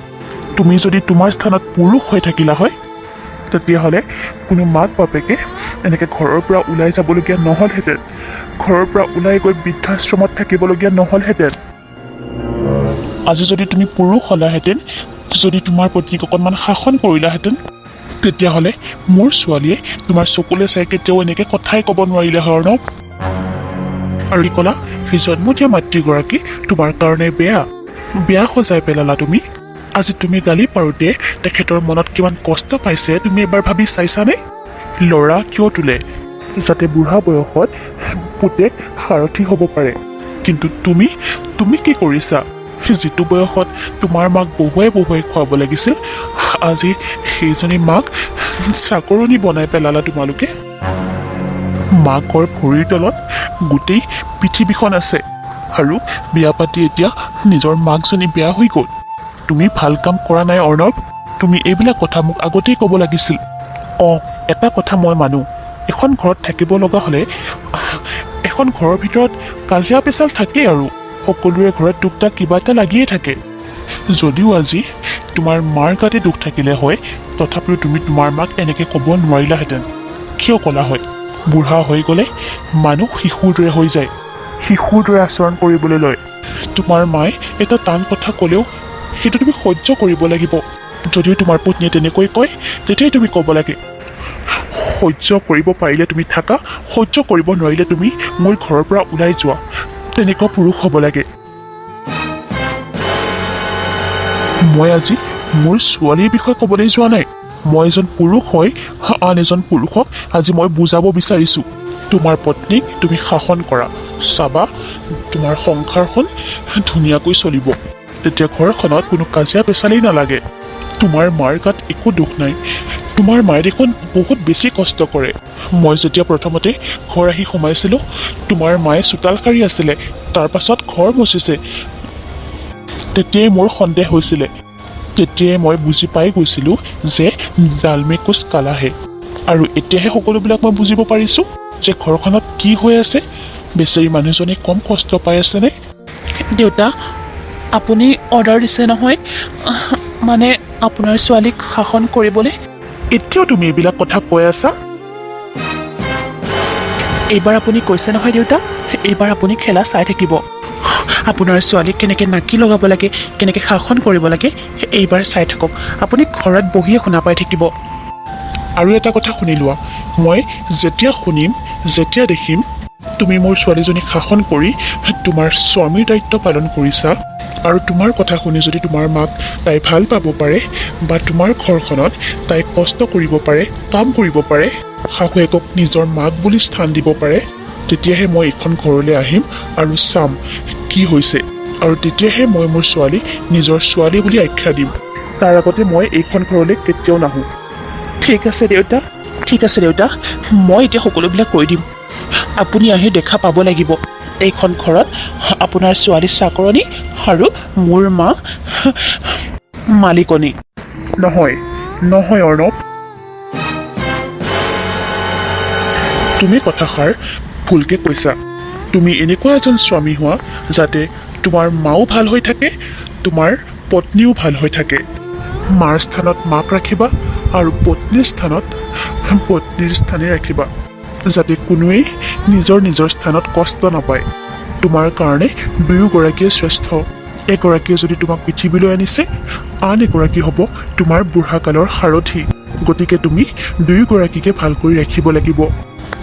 Speaker 1: তুমি যদি তোমাৰ স্থানত পুৰুষ হৈ থাকিলা হয়, তেতিয়াহ'লে কোনো মাক বাপেকে এনেকৈ ঘৰৰ পৰা ওলাই যাবলগীয়া নহ'লহেঁতেন, ঘৰৰ পৰা ওলাই গৈ বৃদ্ধাশ্ৰমত থাকিবলগীয়া নহ'লহেঁতেন। আজি যদি তুমি পুৰুষ হ'লাহেঁতেন, যদি তোমাৰ পত্নীক অকণমান শাসন কৰিলাহেঁতেন, তেতিয়াহ'লে মোৰ ছোৱালীয়ে তোমাৰ চকুলে চাই কেতিয়াও এনেকৈ কথাই ক'ব নোৱাৰিলে হয়। অৰ্ণৱ, আৰু কি ক'লা? সেই জন্ম দিয়া মাতৃগৰাকী তোমাৰ কাৰণে বেয়া সজাই পেলালা তুমি। আজি তুমি গালি পাৰোঁতে তেখেতৰ মনত কিমান কষ্ট পাইছে তুমি এবাৰ ভাবি চাইছানে? ল'ৰা কিয় তোলে? যাতে বুঢ়া বয়সত পুতেক সাৰথি হ'ব পাৰে। কিন্তু তুমি কি কৰিছা? যিটো বয়সত তোমাৰ মাক বহুৱাই বহুৱাই খুৱাব লাগিছিল আজি সেইজনী মাক চাকৰণী বনাই পেলালা তোমালোকে। মাকৰ ভৰিৰ তলত গোটেই পৃথিৱীখন আছে আৰু বিয়া পাতি এতিয়া নিজৰ মাকজনী বেয়া হৈ গ'ল। তুমি ভাল কাম কৰা নাই অৰ্ণৱ। তুমি এইবিলাক কথা মোক আগতেই ক'ব লাগিছিল। এটা কথা মই মানো, এখন ঘৰত থাকিব লগা হ'লে এখন ঘৰৰ ভিতৰত কাজিয়া পেচাল থাকেই আৰু সকলোৰে ঘৰত টুকটাক কিবা এটা লাগিয়ে থাকে। যদিও আজি তোমাৰ মাৰ গাতে দুখ থাকিলে হয় তথাপিও তুমি তোমাৰ মাক এনেকৈ ক'ব নোৱাৰিলাহেঁতেন। কিয় ক'লা হয়? বুঢ়া হৈ গ'লে মানুহ শিশুৰ দৰে হৈ যায়, শিশুৰ দৰে আচৰণ কৰিবলৈ লয়। তোমাৰ মায়ে এটা টান কথা ক'লেও সেইটো তুমি সহ্য কৰিব লাগিব। যদিও তোমাৰ পত্নীয়ে তেনেকৈ কয় তেতিয়াই তুমি ক'ব লাগে সহ্য কৰিব পাৰিলে তুমি থাকা, সহ্য কৰিব নোৱাৰিলে তুমি মোৰ ঘৰৰ পৰা ওলাই যোৱা। তেনেকুৱা পুৰুষ হ'ব লাগে। মই আজি মোৰ ছোৱালীৰ বিষয়ে ক'বলৈ যোৱা নাই। মই এজন পুৰুষ হৈ আন এজন পুৰুষক আজি মই বুজাব বিচাৰিছোঁ। তোমাৰ পত্নীক তুমি শাসন কৰা, চাবা তোমাৰ সংসাৰখন ধুনীয়াকৈ চলিব। তেতিয়া ঘৰখনত কোনো কাজিয়া পেচালেই নালাগে। তোমাৰ মাৰ গাত একো দুখ নাই। তোমাৰ মায়ে দেখোন বহুত বেছি কষ্ট কৰে। মই যেতিয়া প্ৰথমতে ঘৰ আহি সোমাইছিলোঁ তোমাৰ মায়ে চোতাল সাৰি আছিলে, তাৰ পাছত ঘৰ মচিছে। তেতিয়াই মোৰ সন্দেহ হৈছিলে। তেতিয়াই মই বুজি পাই গৈছিলোঁ যে ডালমে কুছ কালা হে। আৰু এতিয়াহে সকলোবিলাক মই বুজিব পাৰিছোঁ যে ঘৰখনত কি হৈ আছে। বেচেৰী মানুহজনে কম কষ্ট পাই আছেনে?
Speaker 3: দেউতা, আপুনি অৰ্ডাৰ দিছে নহয়, মানে আপোনাৰ ছোৱালীক শাসন কৰিবলৈ।
Speaker 1: এতিয়াও তুমি এইবিলাক কথা কৈ আছা?
Speaker 3: এইবাৰ আপুনি কৈছে নহয় দেউতা, এইবাৰ আপুনি খেলা চাই থাকিব। আপোনাৰ ছোৱালীক কেনেকৈ নাকি লগাব লাগে, কেনেকৈ শাসন কৰিব লাগে, এইবাৰ চাই থাকক। আপুনি ঘৰত বহিয়ে শুনা পাই থাকিব।
Speaker 1: আৰু এটা কথা শুনি লোৱা, মই যেতিয়া শুনিম, যেতিয়া দেখিম তুমি মোৰ ছোৱালীজনীক শাসন কৰি তোমাৰ স্বামীৰ দায়িত্ব পালন কৰিছা আৰু তোমাৰ কথা শুনি যদি তোমাৰ মাক তাই ভাল পাব পাৰে বা তোমাৰ ঘৰখনত তাই কষ্ট কৰিব পাৰে, কাম কৰিব পাৰে, শাহুৱেকক নিজৰ মাক বুলি স্থান দিব পাৰে, তেতিয়াহে মই এইখন ঘৰলৈ আহিম আৰু চাম কি হৈছে। আৰু তেতিয়াহে মই মোৰ ছোৱালীক নিজৰ ছোৱালী বুলি আখ্যা দিম। তাৰ আগতে মই এইখন ঘৰলৈ কেতিয়াও নাহোঁ।
Speaker 3: ঠিক আছে দেউতা, ঠিক আছে দেউতা, মই এতিয়া সকলোবিলাক কৈ দিম। আপুনি আহি দেখা পাব লাগিব এইখন ঘৰত আপোনাৰ ছোৱালী চাকৰণী আৰু মোৰ মা মালিকনী।
Speaker 1: নহয় নহয় অৰ্ণৱ, তুমি কথাষাৰ ভুলকৈ কৈছা। তুমি এনেকুৱা এজন স্বামী হোৱা যাতে তোমাৰ মাও ভাল হৈ থাকে, তোমাৰ পত্নীও ভাল হৈ থাকে। মাৰ স্থানত মাক ৰাখিবা আৰু পত্নীৰ স্থানত পত্নীৰ স্থানে ৰাখিবা, যাতে কোনোৱেই নিজৰ নিজৰ স্থানত কষ্ট নাপায়। তোমাৰ কাৰণে দুয়োগৰাকীয়ে শ্ৰেষ্ঠ। এগৰাকীয়ে যদি তোমাক পৃথিৱীলৈ আনিছে, আন এগৰাকী হ'ব তোমাৰ বুঢ়াকালৰ সাৰথি। গতিকে তুমি দুয়োগৰাকীকে ভাল কৰি ৰাখিব লাগিব।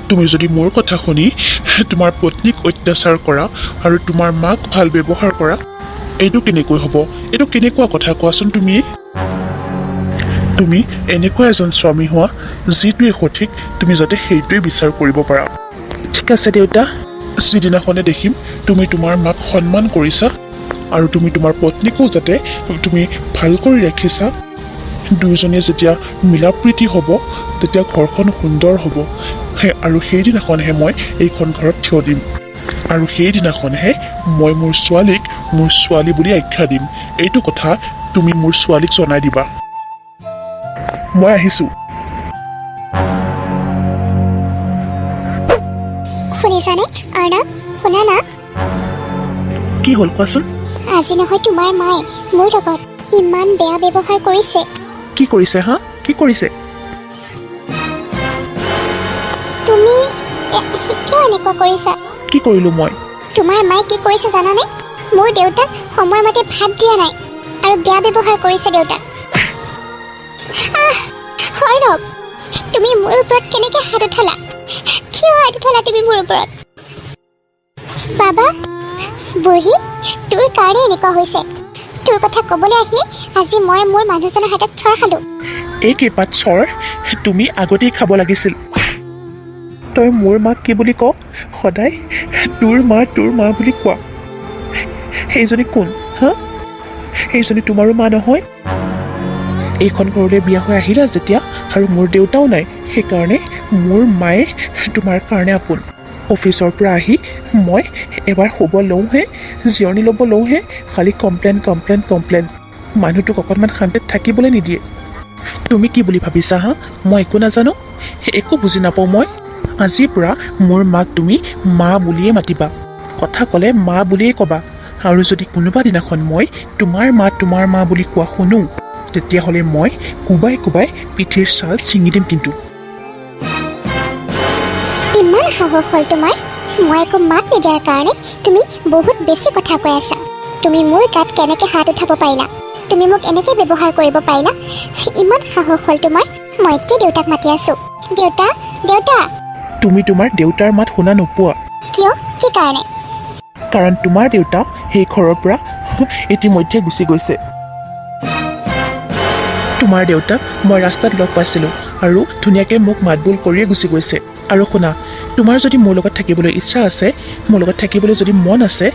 Speaker 1: তুমি যদি মোৰ কথা শুনি তোমাৰ পত্নীক অত্যাচাৰ কৰা আৰু তোমাৰ মাক ভাল ব্যৱহাৰ কৰা, এইটো কেনেকৈ হ'ব? এইটো কেনেকুৱা কথা কোৱাচোন তুমি? তুমি এনেকুৱা এজন স্বামী হোৱা যিটোৱে সঠিক, তুমি যাতে সেইটোৱে বিচাৰ কৰিব পাৰা।
Speaker 3: ঠিক আছে দেউতা।
Speaker 1: যিদিনাখনে দেখিম তুমি তোমাৰ মাক সন্মান কৰিছা আৰু তুমি তোমাৰ পত্নীকো যাতে তুমি ভাল কৰি ৰাখিছা, দুয়োজনীয়ে যেতিয়া মিলা প্ৰীতি হ'ব তেতিয়া ঘৰখন সুন্দৰ হ'ব। আৰু সেইদিনাখনহে মই এইখন ঘৰত থিয় দিম আৰু সেইদিনাখনহে মই মোৰ ছোৱালীক মোৰ ছোৱালী বুলি আখ্যা দিম। এইটো কথা তুমি মোৰ ছোৱালীক জনাই দিবা। মই আহিছোঁ।
Speaker 2: শুনিছানে অৰ্ণৱ? শুনা না,
Speaker 3: কি হ'ল কোৱাচোন?
Speaker 2: আজি নহয় তোমাৰ মায়ে মোৰ লগত ইমান বেয়া ব্যৱহাৰ কৰিছে।
Speaker 3: কি কৰিছে হা? কি কৰিছে?
Speaker 2: তুমি কিয় এনেকুৱা কৰিছা?
Speaker 3: কি কৰিলোঁ মই?
Speaker 2: তোমাৰ মায়ে কি কৰিছে জানানে? মোৰ দেউতাক সময়মতে ভাত দিয়া নাই আৰু বেয়া ব্যৱহাৰ কৰিছে দেউতাক। অৰ্ণৱ, তুমি মোৰ ওপৰত কেনেকৈ হাত উঠালা? কিয় হাত উঠালা তুমি মোৰ ওপৰত? বাবা, বুঢ়ী, তোৰ কাৰণে এনেকুৱা হৈছে। তোৰ কথা ক'বলৈ আহি আজি মই মোৰ মানুহজনৰ হাতত চৰ খালোঁ।
Speaker 3: এই কেইপাত চৰ তুমি আগতেই খাব লাগিছিল। তই মোৰ মাক কি বুলি কওঁ? সদায় তোৰ মা বুলি কোৱা। সেইজনী কোন হা? সেইজনী তোমাৰো মা নহয়? এইখন ঘৰলৈ বিয়া হৈ আহিলা যেতিয়া আৰু মোৰ দেউতাও নাই, সেইকাৰণে মোৰ মায়ে তোমাৰ কাৰণে আপোন। অফিচৰ পৰা আহি মই এবাৰ শুব লওঁহে, জিৰণি ল'ব লওঁহে, খালি কমপ্লেইন কমপ্লেইন কমপ্লেইন। মানুহটোক অকণমান শান্তিত থাকিবলৈ নিদিয়ে। তুমি কি বুলি ভাবিছা হা? মই একো নাজানো, একো বুজি নাপাওঁ মই। আজিৰ পৰা মোৰ মাক তুমি মা বুলিয়ে মাতিবা, কথা ক'লে মা বুলিয়ে ক'বা। আৰু যদি কোনোবা দিনাখন মই তোমাৰ মা বুলি কোৱা শুনো, তেতিয়াহ'লে মই কোবাই কোবাই পিঠিৰ ছাল ছিঙি দিম কিন্তু।
Speaker 2: ইমান সাহস হ'ল তোমাৰ? মই একো মাত নিদিয়াৰ কাৰণে তুমি বহুত বেছি কথা কৈ আছা। তুমি মোৰ গাত কেনেকৈ হাত উঠাব পাৰিলা? তুমি মোক এনেকৈ ব্যৱহাৰ কৰিব পাৰিলা? ইমান সাহস হ'ল তোমাৰ? মই এতিয়া দেউতাক মাতি আছোঁ। দেউতা, দেউতা।
Speaker 3: তুমি তোমাৰ দেউতাৰ মাত শুনা নোপোৱা,
Speaker 2: কিয়? কি কাৰণে?
Speaker 3: কাৰণ তোমাৰ দেউতা সেই ঘৰৰ পৰা ইতিমধ্যে গুচি গৈছে। তোমাৰ দেউতাক মই ৰাস্তাত লগ পাইছিলোঁ আৰু ধুনীয়াকৈ মোক মাতবোল কৰিয়ে গুচি গৈছে। আৰু শুনা, তোমাৰ যদি মোৰ লগত থাকিবলৈ ইচ্ছা আছে, মোৰ লগত থাকিবলৈ যদি মন আছে,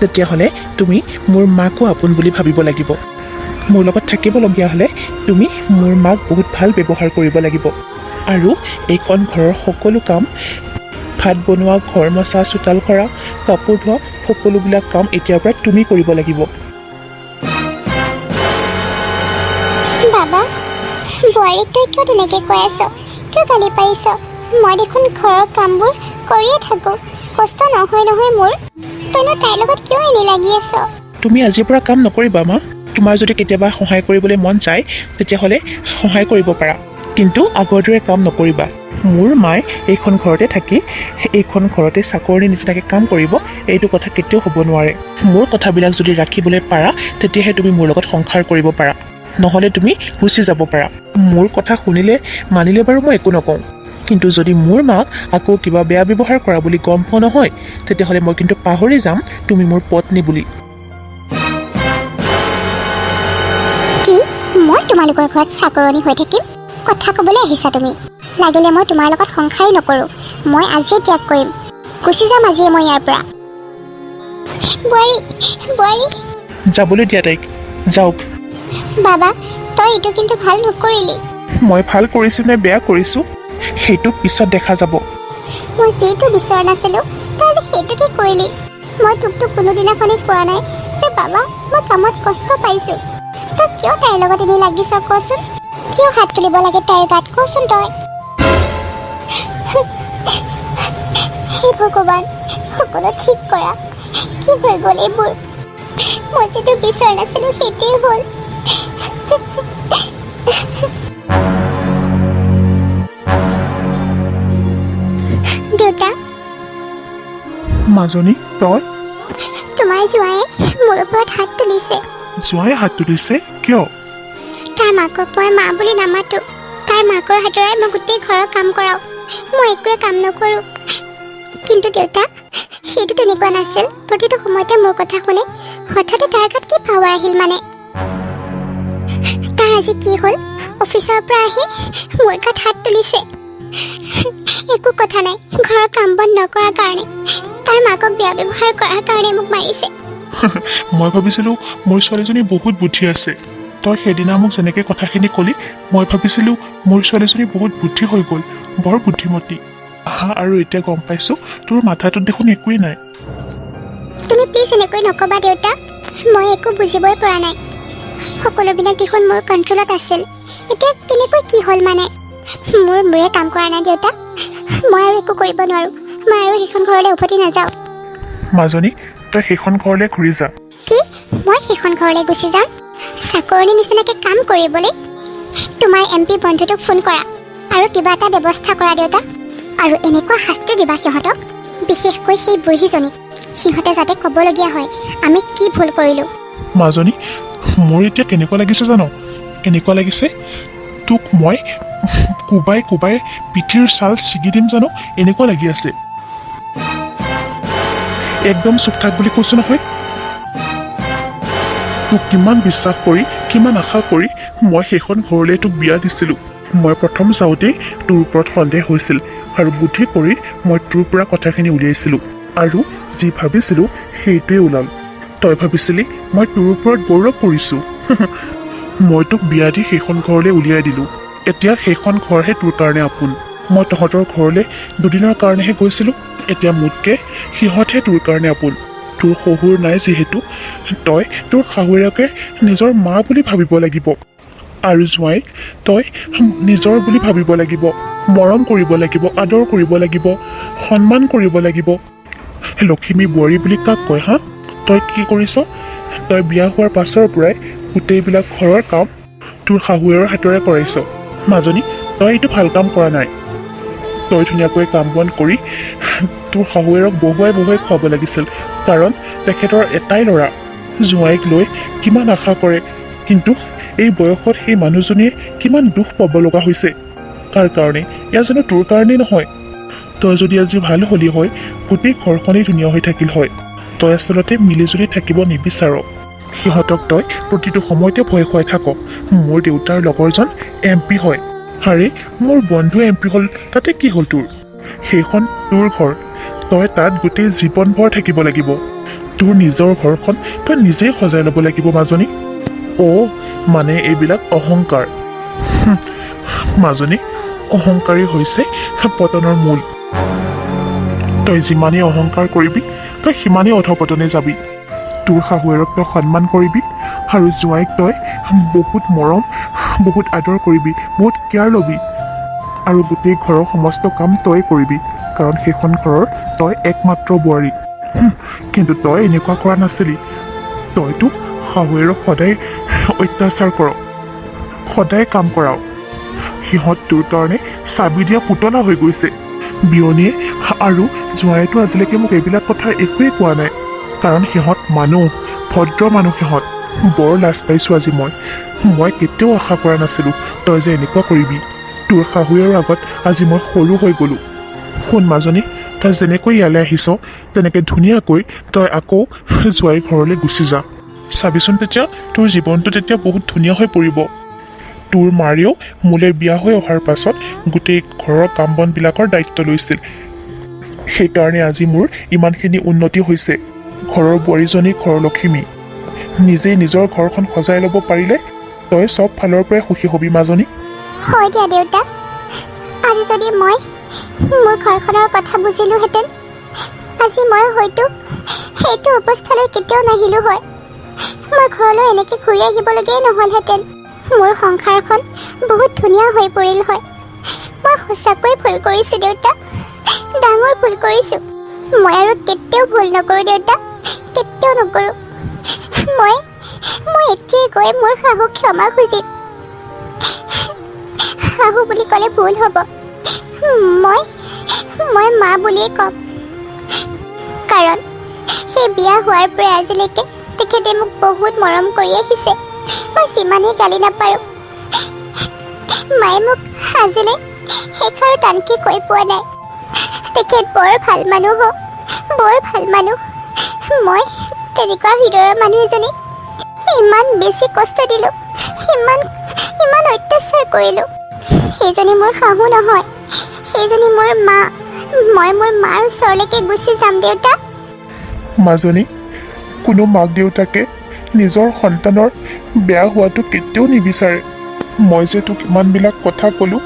Speaker 3: তেতিয়াহ'লে তুমি মোৰ মাকো আপোন বুলি ভাবিব লাগিব। মোৰ লগত থাকিবলগীয়া হ'লে তুমি মোৰ মাক বহুত ভাল ব্যৱহাৰ কৰিব লাগিব। আৰু এইখন ঘৰৰ সকলো কাম, ভাত বনোৱা, ঘৰ মচা, চোতাল সৰা, কাপোৰ ধোৱা, সকলোবিলাক কাম এতিয়াৰ পৰা তুমি কৰিব লাগিব।
Speaker 2: বাবা, বোৱাৰীক তই কিয় তেনেকৈ কৈ আছ? কিয় গালি পাৰিছ? মই দেখোন ঘৰৰ কামবোৰ কৰিয়ে থাকোঁ, কষ্ট নহয় নহয় মোৰ। তইনো তাইৰ লগত কিয় এনে লাগি আছ?
Speaker 3: তুমি আজিৰ পৰা কাম নকৰিবা মা। তোমাৰ যদি কেতিয়াবা সহায় কৰিবলৈ মন যায়, তেতিয়াহ'লে সহায় কৰিব পাৰা, কিন্তু আগৰ দৰে কাম নকৰিবা। মোৰ মায়ে এইখন ঘৰতে থাকি এইখন ঘৰতে চাকৰিৰ নিচিনাকৈ কাম কৰিব, এইটো কথা কেতিয়াও হ'ব নোৱাৰে। মোৰ কথাবিলাক যদি ৰাখিবলৈ পাৰা, তেতিয়াহে তুমি মোৰ লগত সংসাৰ কৰিব পাৰা, নহ'লে তুমি গুচি যাব পাৰা। মোৰ কথা শুনিলে মানিলে বাৰু মই একো নকওঁ, কিন্তু যদি মোৰ মাক আকৌ কিবা বেয়া ব্যৱহাৰ কৰা বুলি গম পোৱা নহয়, তেতিয়াহ'লে মই কিন্তু পাহৰি যাম তুমি মোৰ পত্নী বুলি।
Speaker 2: কি? মই তোমালোকৰ ঘৰত চাকৰণী হৈ থাকিম? কথা ক'বলৈ আহিছা তুমি? লাগিলে মই তোমাৰ লগত সংসাৰেই নকৰোঁ, মই আজিয়ে ত্যাগ কৰিম। গুচি যাম আজিয়ে মই ইয়াৰ পৰা। বোৱাৰী, বোৱাৰী।
Speaker 3: যাবলৈ দিয়া তাইক, যাওক।
Speaker 2: বাবা, তই এইটো কিন্তু ভাল নকৰিলি।
Speaker 3: মই ভাল কৰিছোঁ নে বেয়া কৰিছোঁ, সেইটো পিছত দেখা যাব।
Speaker 2: মই যিটো বিচৰা নাছিলোঁ, তই আজি সেইটোকে কৰিলি। মই তোকতো কোনোদিনাখনেই কোৱা নাই যে বাবা, মই কামত কষ্ট পাইছোঁ। তই কিয় তাইৰ লগত এনেই লাগিছ কচোন? কিয় হাত তুলিব লাগে তাইৰ গাত কচোন তই? হে ভগৱান, সকলো ঠিক কৰা। কি হৈ গ'ল এইবোৰ? মই যিটো বিচৰা নাছিলোঁ সেইটোৱেই হ'ল। দেউতা,
Speaker 1: মাজনী, তই?
Speaker 2: তোমাৰ জোঁৱায়ে মোৰ ওপৰত হাত তুলিছে।
Speaker 1: জোঁৱায়ে হাত তুলিছে? কিয়?
Speaker 2: তাৰ মাকক মই মা বুলি নামাতো। তাৰ মাকৰ হাতৰাই মই গোটেই ঘৰৰ কাম কৰাওঁ। মই একোৱে কাম নকৰোঁ। কিন্তু দেউতা, সেইটো তেনেকুৱা নাছিল। প্ৰতিটো সময়তে মোৰ কথা শুনে। হঠাতে তাৰ গাত কি পাৱাৰ আহিল মানে? তাৰ আজি কি হ'ল? অফিচৰ পৰা আহি মোৰ গাত হাত তুলিছে। একো কথা নাই, ঘৰৰ কাম বন নকৰাৰ কাৰণে, তাৰ মাকক বেয়া ব্যৱহাৰ কৰাৰ কাৰণে মোক মাৰিছে।
Speaker 1: মই ভাবিছিলোঁ মোৰ ছোৱালীজনী বহুত বুদ্ধি আছে। তই সেইদিনা মোক যেনেকৈ কথাখিনি ক'লি, মই ভাবিছিলোঁ মোৰ ছোৱালীজনী বহুত বুদ্ধি হৈ গ'ল, বৰ বুদ্ধিমতী। আৰু এতিয়া গম পাইছোঁ তোৰ মাথাটোত দেখোন একোৱেই নাই।
Speaker 2: তুমি প্লিজ এনেকৈ নক'বা দেউতা, মই একো বুজিবই পৰা নাই। সকলোবিলাক দেখোন মোৰ কণ্ট্ৰলত আছিল। এতিয়া কেনেকৈ কি হ'ল মানে? মোৰ মূৰে কাম কৰা নাই দেউতা। মই আৰু একো কৰিব নোৱাৰোঁ। মই আৰু সেইখন ঘৰলৈ উভতি নাযাওঁ।
Speaker 1: মাজনী, তই সেইখন ঘৰলৈ ঘূৰি যা।
Speaker 2: কি? মই সেইখন ঘৰলৈ গুচি যাম? চাকৰণি নিচিনাকৈ কাম কৰিবলৈ? তোমাৰ MP বন্ধুটোক ফোন কৰা আৰু কিবা এটা ব্যৱস্থা কৰা দেউতা। আৰু এনেকুৱা শাস্তি দিবা সিহঁতক, বিশেষকৈ সেই বুঢ়ীজনীক। সিহঁতে যাতে ক'বলগীয়া হয় আমি কি ভুল কৰিলোঁ।
Speaker 1: মাজনী, মোৰ এতিয়া কেনেকুৱা লাগিছে জানো? কেনেকুৱা লাগিছে? তোক মই কোবাই কোবাই পিঠিৰ ছাল ছিগি দিম জানো, এনেকুৱা লাগি আছে। একদম চুপ থাক বুলি কৈছোঁ নহয়। তোক কিমান বিশ্বাস কৰি, কিমান আশা কৰি মই সেইখন ঘৰলৈ তোক বিয়া দিছিলোঁ। মই প্ৰথম যাওঁতেই তোৰ ওপৰত সন্দেহ হৈছিল আৰু বুদ্ধি কৰি মই তোৰ পৰা কথাখিনি উলিয়াইছিলোঁ আৰু যি ভাবিছিলোঁ সেইটোৱে ওলাল। তই ভাবিছিলি মই তোৰ ওপৰত গৌৰৱ কৰিছোঁ মই তোক বিয়া দি সেইখন ঘৰলৈ উলিয়াই দিলোঁ এতিয়া সেইখন ঘৰহে তোৰ কাৰণে আপোন মই তহঁতৰ ঘৰলৈ দুদিনৰ কাৰণেহে গৈছিলোঁ এতিয়া মোতকৈ সিহঁতহে তোৰ কাৰণে আপোন তোৰ শহুৰ নাই যিহেতু তই তোৰ শাহুৱেৰকে নিজৰ মা বুলি ভাবিব লাগিব আৰু জোঁৱাইক তই নিজৰ বুলি ভাবিব লাগিব মৰম কৰিব লাগিব আদৰ কৰিব লাগিব সন্মান কৰিব লাগিব লখিমী বোৱাৰী বুলি কাক কয় হা তই কি কৰিছ তই বিয়া হোৱাৰ পাছৰ পৰাই গোটেইবিলাক ঘৰৰ কাম তোৰ শাহুৱেৰৰ হাতেৰে কৰাইছ মাজনী তই এইটো ভাল কাম কৰা নাই তই ধুনীয়াকৈ কাম বন কৰি তোৰ শাহুৱেৰক বহুৱাই খুৱাব লাগিছিল কাৰণ তেখেতৰ এটাই ল'ৰা জোঁৱাইক লৈ কিমান আশা কৰে কিন্তু এই বয়সত সেই মানুহজনীয়ে কিমান দুখ পাব লগা হৈছে কাৰ কাৰণে এয়া জানো তোৰ কাৰণেই নহয় তই যদি আজি ভাল হলি হয় গোটেই ঘৰখনেই ধুনীয়া হৈ থাকিল হয় তই আচলতে মিলিজুলি থাকিব নিবিচাৰ সিহঁতক তই প্ৰতিটো সময়তে ভয় খুৱাই থাক মোৰ দেউতাৰ লগৰজন MP হয় আৰে মোৰ বন্ধু MP হ'ল তাতে কি হ'ল তোৰ সেইখন তোৰ ঘৰ তই তাত গোটেই জীৱনভৰ থাকিব লাগিব তোৰ নিজৰ ঘৰখন তই নিজেই সজাই ল'ব লাগিব মাজনী মানে এইবিলাক অহংকাৰ মাজনী অহংকাৰেই হৈছে পতনৰ মূল তই যিমানেই অহংকাৰ কৰিবি তই সিমানেই অধপতনে যাবি তোৰ শাহুৱেৰক তই সন্মান কৰিবি আৰু জোঁৱাইক তই বহুত মৰম বহুত আদৰ কৰিবি বহুত কেয়াৰ ল'বি আৰু গোটেই ঘৰৰ সমস্ত কাম তই কৰিবি কাৰণ সেইখন ঘৰৰ তই একমাত্ৰ বোৱাৰী কিন্তু তই এনেকুৱা কৰা নাছিলি তইতো শাহুৱেৰক সদায় অত্যাচাৰ কৰ সদায় কাম কৰাও সিহঁত তোৰ কাৰণে চাবি দিয়া পুতলা হৈ গৈছে বিয়নীয়ে আৰু জোঁৱাইটো আজিলৈকে মোক এইবিলাক কথা একোৱেই কোৱা নাই কাৰণ সিহঁত মানুহ ভদ্ৰ মানুহ সিহঁত বৰ লাজ পাইছোঁ আজি মই কেতিয়াও আশা কৰা নাছিলোঁ তই যে এনেকুৱা কৰিবি তোৰ শাহুৱেৰৰ আগত আজি মই সৰু হৈ গ'লোঁ শুন মাজনী তই যেনেকৈ ইয়ালৈ আহিছ তেনেকৈ ধুনীয়াকৈ তই আকৌ জোঁৱাইৰ ঘৰলৈ গুচি যা চাবিচোন তেতিয়া তোৰ জীৱনটো তেতিয়া বহুত ধুনীয়া হৈ পৰিব তোৰ মাৰেও মোলৈ বিয়া হৈ অহাৰ পাছত গোটেই ঘৰৰ কাম বনবিলাকৰ দায়িত্ব লৈছিল সেইকাৰণে আজি মোৰ ইমানখিনি উন্নতি হৈছে ঘৰৰ বোৱাৰীজনী ঘৰৰ লখিমী নিজেই নিজৰ ঘৰখন সজাই ল'ব পাৰিলে তই চব ফালৰ পৰাই সুখী হবি মাজনী
Speaker 2: হয় দিয়া দেউতা আজি যদি মই মোৰ ঘৰখনৰ কথা বুজিলোহেঁতেন আজি মই হয়তো সেইটো অৱস্থালৈ কেতিয়াও নাহিলোঁ হয় মই ঘৰলৈ এনেকৈ ঘূৰি আহিবলগীয়াই নহ'লহেঁতেন মোৰ সংসাৰখন বহুত ধুনীয়া হৈ পৰিল হয় মই সঁচাকৈ ভুল কৰিছোঁ দেউতা ডাঙৰ ভুল কৰিছোঁ মই আৰু কেতিয়াও ভুল নকৰোঁ দেউতা কেতিয়াও নকৰোঁ মই এতিয়াই গৈ মোৰ শাহুক ক্ষমা খুজিম শাহু বুলি ক'লে ভুল হ'ব মই মা বুলিয়েই ক'ম কাৰণ সেই বিয়া হোৱাৰ পৰা আজিলৈকে তেখেতে মোক বহুত মৰম কৰি আহিছে মই যিমানেই গালি নাপাৰোঁ মায়ে মোক আজিলৈ সেইষাৰ টানকৈ কৈ পোৱা নাই তেখেত বৰ ভাল মানুহ বৰ ভাল মানুহ মই তেনেকুৱা হৃদয়ৰ মানুহ এজনীক ইমান বেছি কষ্ট দিলোঁ ইমান অত্যাচাৰ কৰিলোঁ সেইজনী মোৰ শাহু নহয় সেইজনী মোৰ মা মই মোৰ মাৰ ওচৰলৈকে গুচি যাম দেউতা
Speaker 1: মাজনী কোনো মাক দেউতাকে নিজৰ সন্তানৰ বেয়া হোৱাটো কেতিয়াও নিবিচাৰে মই যে তোক ইমানবিলাক কথা ক'লোঁ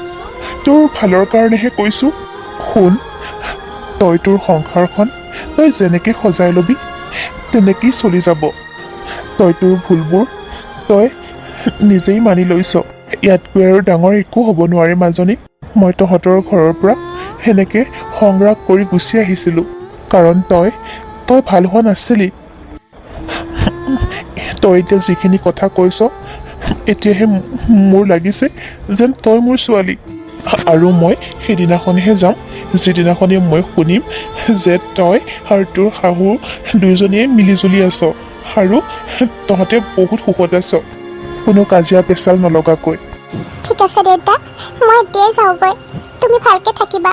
Speaker 1: তোৰ ভালৰ কাৰণেহে কৈছোঁ শুন তই তোৰ সংসাৰখন তই যেনেকৈ সজাই ল'বি তেনেকেই চলি যাব তই তোৰ ভুলবোৰ তই নিজেই মানি লৈছ ইয়াতকৈ আৰু ডাঙৰ একো হ'ব নোৱাৰে মাজনী মই তহঁতৰ ঘৰৰ পৰা সেনেকৈ সংগ্ৰাস কৰি গুচি আহিছিলোঁ কাৰণ তই ভাল হোৱা নাছিলি তই এতিয়া যিখিনি কথা কৈছ এতিয়াহে মোৰ লাগিছে যেন তই মোৰ ছোৱালী আৰু মই সেইদিনাখনহে যাম যিদিনাখনে মই শুনিম যে তই আৰু তোৰ শাহু দুয়োজনীয়ে মিলিজুলি আছ আৰু তহঁতে বহুত সুখত আছ কোনো কাজিয়া পেচাল নলগাকৈ
Speaker 2: ঠিক আছে দেউতা মই এতিয়াই যাওঁগৈ তুমি ভালকৈ থাকিবা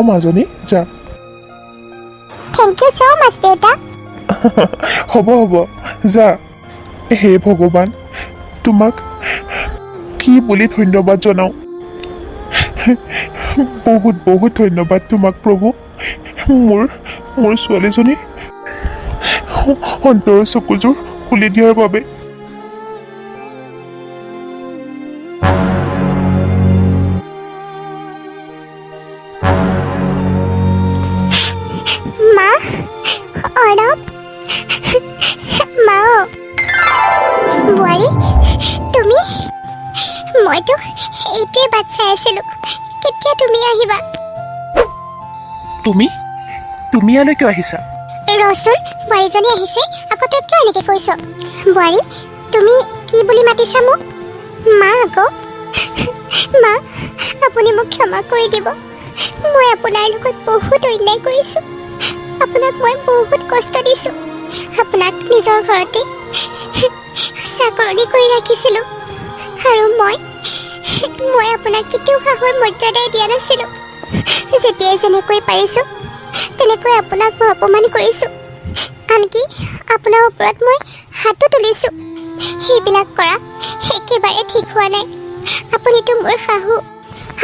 Speaker 1: মাজনী যা
Speaker 2: থেংক ইউ ছ' মাছ দেউতা
Speaker 1: হ'ব যা হে ভগৱান তোমাক কি বুলি ধন্যবাদ জনাওঁ বহুত বহুত ধন্যবাদ তোমাক প্ৰভু মোৰ ছোৱালীজনী অন্তৰৰ চকুযোৰ খুলি দিয়াৰ বাবে।
Speaker 2: মা, অৰ্ণৱ, মা অ'। বোৱাৰী, তুমি? মইতো এইটোৱে বাট চাই আছিলো, কেতিয়া তুমি আহিবা।
Speaker 3: তুমি ইয়ালৈ কিয় আহিছা?
Speaker 2: ৰচোন, বোৱাৰীজনী আহিছে, আকৌ তই কিয় এনেকৈ কৈছ? বোৱাৰী, তুমি কি বুলি মাতিছা মোক? মা আকৌ। মা, আপুনি মোক ক্ষমা কৰি দিব। মই আপোনাৰ লগত বহুত অন্যায় কৰিছোঁ। আপোনাক মই বহুত কষ্ট দিছোঁ। আপোনাক নিজৰ ঘৰতে চাকৰণি কৰি ৰাখিছিলোঁ, আৰু মই আপোনাক কেতিয়াও শাহুৰ মৰ্যাদাই দিয়া নাছিলোঁ। যেতিয়াই যেনেকৈ পাৰিছোঁ তেনেকৈ আপোনাক মই অপমান কৰিছোঁ, আনকি আপোনাৰ ওপৰত মই হাতো তুলিছোঁ। সেইবিলাক কৰা একেবাৰে ঠিক হোৱা নাই। আপুনিতো মোৰ শাহু,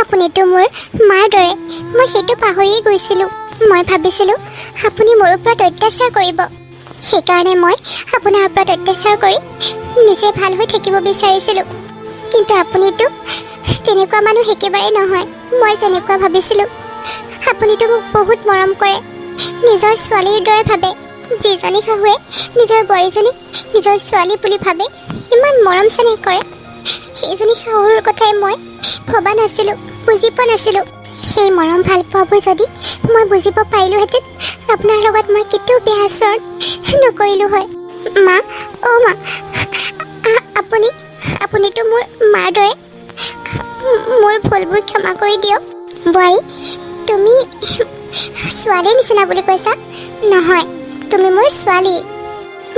Speaker 2: আপুনিতো মোৰ মাৰ দৰে। মই সেইটো পাহৰিয়ে গৈছিলোঁ। মই ভাবিছিলোঁ আপুনি মোৰ ওপৰত অত্যাচাৰ কৰিব, সেইকাৰণে মই আপোনাৰ ওপৰত অত্যাচাৰ কৰি নিজে ভাল হৈ থাকিব বিচাৰিছিলোঁ। কিন্তু আপুনিতো তেনেকুৱা মানুহ একেবাৰে নহয়। মই যেনেকুৱা ভাবিছিলোঁ, আপুনিতো মোক বহুত মৰম কৰে, নিজৰ ছোৱালীৰ দৰে ভাবে। যিজনী শাহুৱে নিজৰ বোৱাৰীজনীক নিজৰ ছোৱালী বুলি ভাবে, ইমান মৰম চেনেহ কৰে, সেইজনী শাহুৰ কথাই মই ভবা নাছিলোঁ, বুজি পোৱা নাছিলোঁ। সেই মৰম ভাল পোৱাবোৰ যদি মই বুজিব পাৰিলোহেঁতেন, আপোনাৰ লগত মই কেতিয়াও বেয়া আচৰণ নকৰিলোঁ হয়। মা, অ' মা, আপুনিতো মোৰ মাৰ দৰে। মোৰ ভুলবোৰ ক্ষমা কৰি দিয়ক। বোৱাৰী, তুমি ছোৱালীৰ নিচিনা বুলি কৈছা? নহয়, তুমি মোৰ ছোৱালী।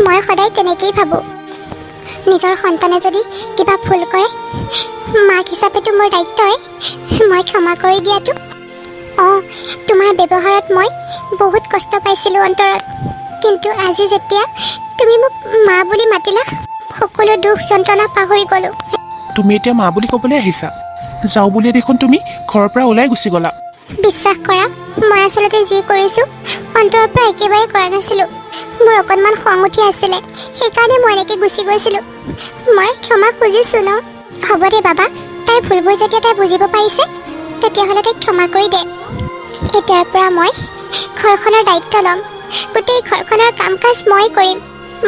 Speaker 2: মই সদায় তেনেকেই ভাবোঁ। নিজৰ সন্তানে যদি কিবা ভুল কৰে, মাক হিচাপেতো মোৰ দায়িত্বই মই ক্ষমা কৰি দিয়াটো। অঁ, তোমাৰ ব্যৱহাৰত মই বহুত কষ্ট পাইছিলোঁ অন্তৰত, কিন্তু আজি যেতিয়া তুমি মোক মা বুলি মাতিলা, সকলো দুখ যন্ত্ৰণা পাহৰি গ'লোঁ।
Speaker 3: তুমি এতিয়া মা বুলি ক'বলৈ আহিছা? যাওঁ বুলিয়ে দেখোন তুমি ঘৰৰ পৰা ওলাই গুচি গ'লা।
Speaker 2: বিশ্বাস কৰা, মই আচলতে যি কৰিছোঁ অন্তৰৰ পৰা একেবাৰে কৰা নাছিলোঁ। মোৰ অকণমান খং উঠি আছিলে, সেইকাৰণে মই এনেকৈ গুচি গৈছিলোঁ। মই ক্ষমা খুজিছোঁ ন। হ'ব দে বাবা, তাইৰ ভুলবোৰ যেতিয়া তাই বুজিব পাৰিছে, তেতিয়াহ'লে তাইক ক্ষমা কৰি দে। এতিয়াৰ পৰা মই ঘৰখনৰ দায়িত্ব ল'ম। গোটেই ঘৰখনৰ কাম কাজ মই কৰিম।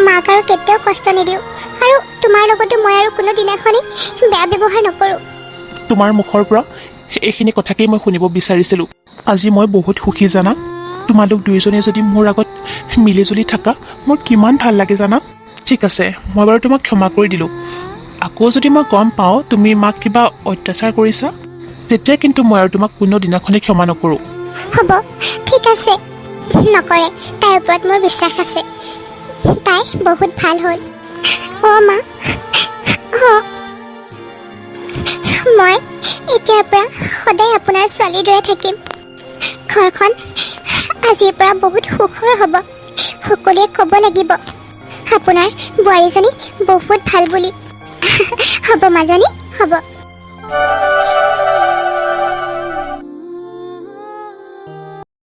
Speaker 2: মাক আৰু কেতিয়াও কষ্ট নিদিওঁ, আৰু তোমাৰ লগতো মই আৰু কোনো দিনাখনেই বেয়া ব্যৱহাৰ নকৰোঁ।
Speaker 3: তোমাৰ মুখৰ পৰা এইখিনি কথাকেই মই শুনিব বিচাৰিছিলোঁ। আজি মই বহুত সুখী জানা। তোমালোক দুয়োজনে যদি মোৰ আগত মিলিজুলি থাকা, মোৰ কিমান ভাল লাগে জানা। ঠিক আছে, মই বাৰু তোমাক ক্ষমা কৰি দিলোঁ। আকৌ যদি মই গম পাওঁ তুমি মাক কিবা অত্যাচাৰ কৰিছা, তেতিয়া কিন্তু মই আৰু তোমাক কোনো দিনাখনেই ক্ষমা নকৰোঁ।
Speaker 2: হ'ব, ঠিক আছে, নকৰে। তাইৰ ওপৰত মোৰ বিশ্বাস আছে। তাই বহুত ভাল হ'ল। অ' মা, অ'। মই এতিয়াৰ পৰা সদায় আপোনাৰ ছোৱালীৰ দৰে থাকিম। ঘৰখন আজিৰ পৰা বহুত সুখৰ হ'ব। সকলোৱে ক'ব লাগিব আপোনাৰ বোৱাৰীজনী বহুত ভাল বুলি। হ'ব মাজনী, হ'ব।